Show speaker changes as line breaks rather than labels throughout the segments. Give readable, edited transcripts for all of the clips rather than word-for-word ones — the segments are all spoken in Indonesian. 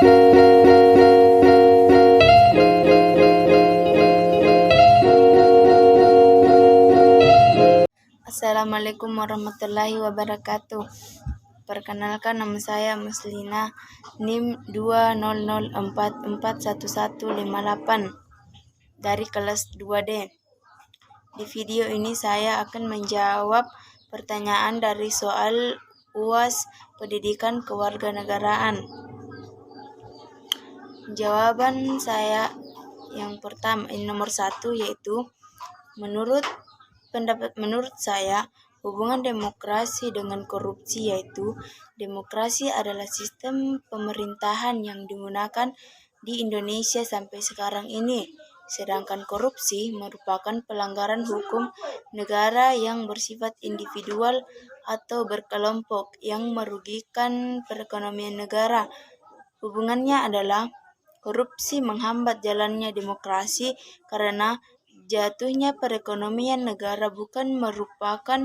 Assalamualaikum warahmatullahi wabarakatuh. Perkenalkan, nama saya Muslina, NIM 200441158 dari kelas 2D. Di video ini saya akan menjawab pertanyaan dari soal UAS Pendidikan Kewarganegaraan. Jawaban saya yang pertama, nomor 1, yaitu menurut saya, hubungan demokrasi dengan korupsi yaitu demokrasi adalah sistem pemerintahan yang digunakan di Indonesia sampai sekarang ini, sedangkan korupsi merupakan pelanggaran hukum negara yang bersifat individual atau berkelompok yang merugikan perekonomian negara. Hubungannya adalah korupsi menghambat jalannya demokrasi karena jatuhnya perekonomian negara bukan merupakan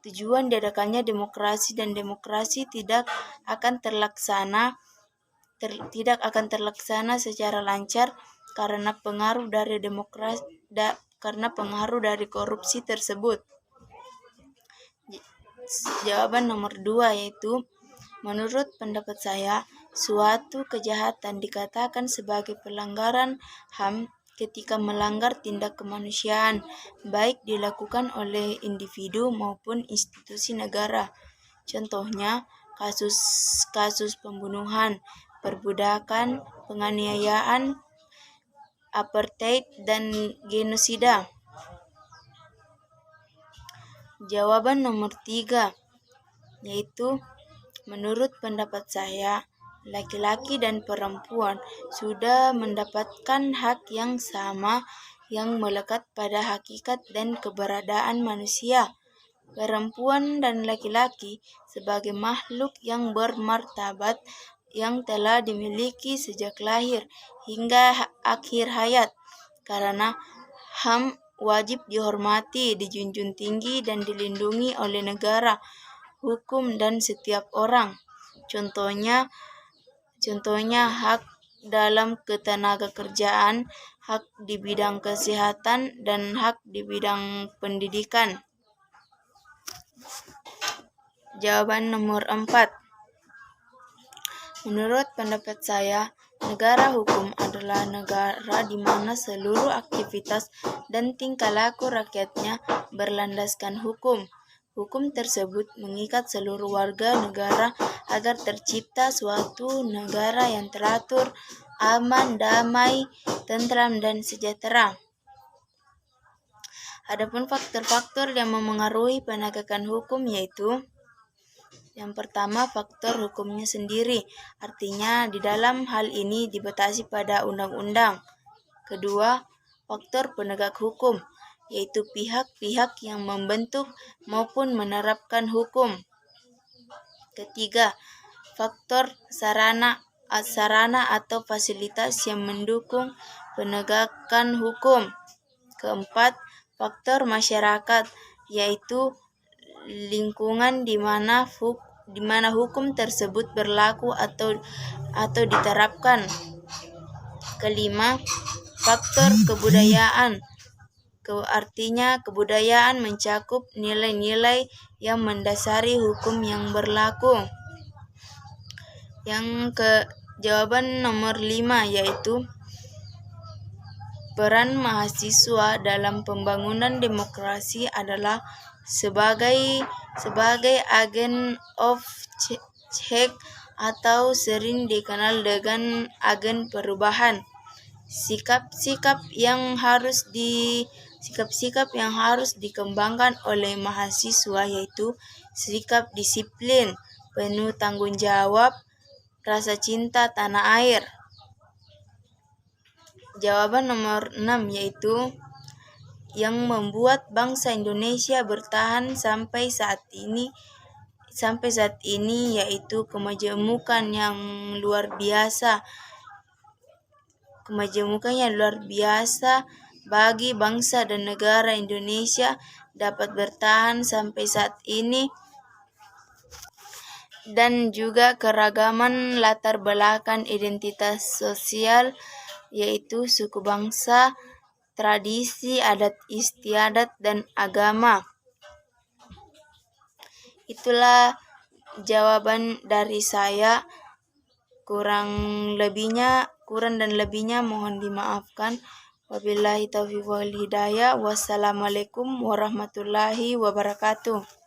tujuan diadakannya demokrasi, dan demokrasi tidak akan terlaksana secara lancar karena pengaruh dari korupsi tersebut. Jawaban nomor 2, yaitu menurut pendapat saya, suatu kejahatan dikatakan sebagai pelanggaran HAM ketika melanggar tindak kemanusiaan, baik dilakukan oleh individu maupun institusi negara. Contohnya, kasus pembunuhan, perbudakan, penganiayaan, apartheid, dan genosida. Jawaban nomor 3, yaitu menurut pendapat saya, laki-laki dan perempuan sudah mendapatkan hak yang sama yang melekat pada hakikat dan keberadaan manusia. Perempuan dan laki-laki sebagai makhluk yang bermartabat yang telah dimiliki sejak lahir hingga akhir hayat, karena HAM wajib dihormati, dijunjung tinggi, dan dilindungi oleh negara, hukum, dan setiap orang. Contohnya hak dalam ketenagakerjaan, hak di bidang kesehatan, dan hak di bidang pendidikan. Jawaban nomor 4, menurut pendapat saya, negara hukum adalah negara di mana seluruh aktivitas dan tingkah laku rakyatnya berlandaskan hukum. Hukum tersebut mengikat seluruh warga negara agar tercipta suatu negara yang teratur, aman, damai, tentram, dan sejahtera. Adapun faktor-faktor yang memengaruhi penegakan hukum yaitu: yang pertama, faktor hukumnya sendiri, artinya di dalam hal ini dibatasi pada undang-undang. Kedua, faktor penegak hukum, yaitu pihak-pihak yang membentuk maupun menerapkan hukum. Ketiga, faktor sarana atau fasilitas yang mendukung penegakan hukum. Keempat, faktor masyarakat, yaitu lingkungan di mana hukum tersebut berlaku atau diterapkan. Kelima, faktor kebudayaan, artinya kebudayaan mencakup nilai-nilai yang mendasari hukum yang berlaku. Jawaban nomor 5, yaitu peran mahasiswa dalam pembangunan demokrasi adalah sebagai agen of change atau sering dikenal dengan agen perubahan. Sikap-sikap yang harus dikembangkan oleh mahasiswa yaitu sikap disiplin, penuh tanggung jawab, rasa cinta tanah air. Jawaban nomor 6, yaitu yang membuat bangsa Indonesia bertahan sampai saat ini yaitu kemajemukan yang luar biasa bagi bangsa dan negara Indonesia dapat bertahan sampai saat ini, dan juga keragaman latar belakang identitas sosial, yaitu suku bangsa, tradisi, adat istiadat, dan agama. Itulah jawaban dari saya. Kurang dan lebihnya mohon dimaafkan. Wabillahi taufiq wal hidayah. Wassalamualaikum warahmatullahi wabarakatuh.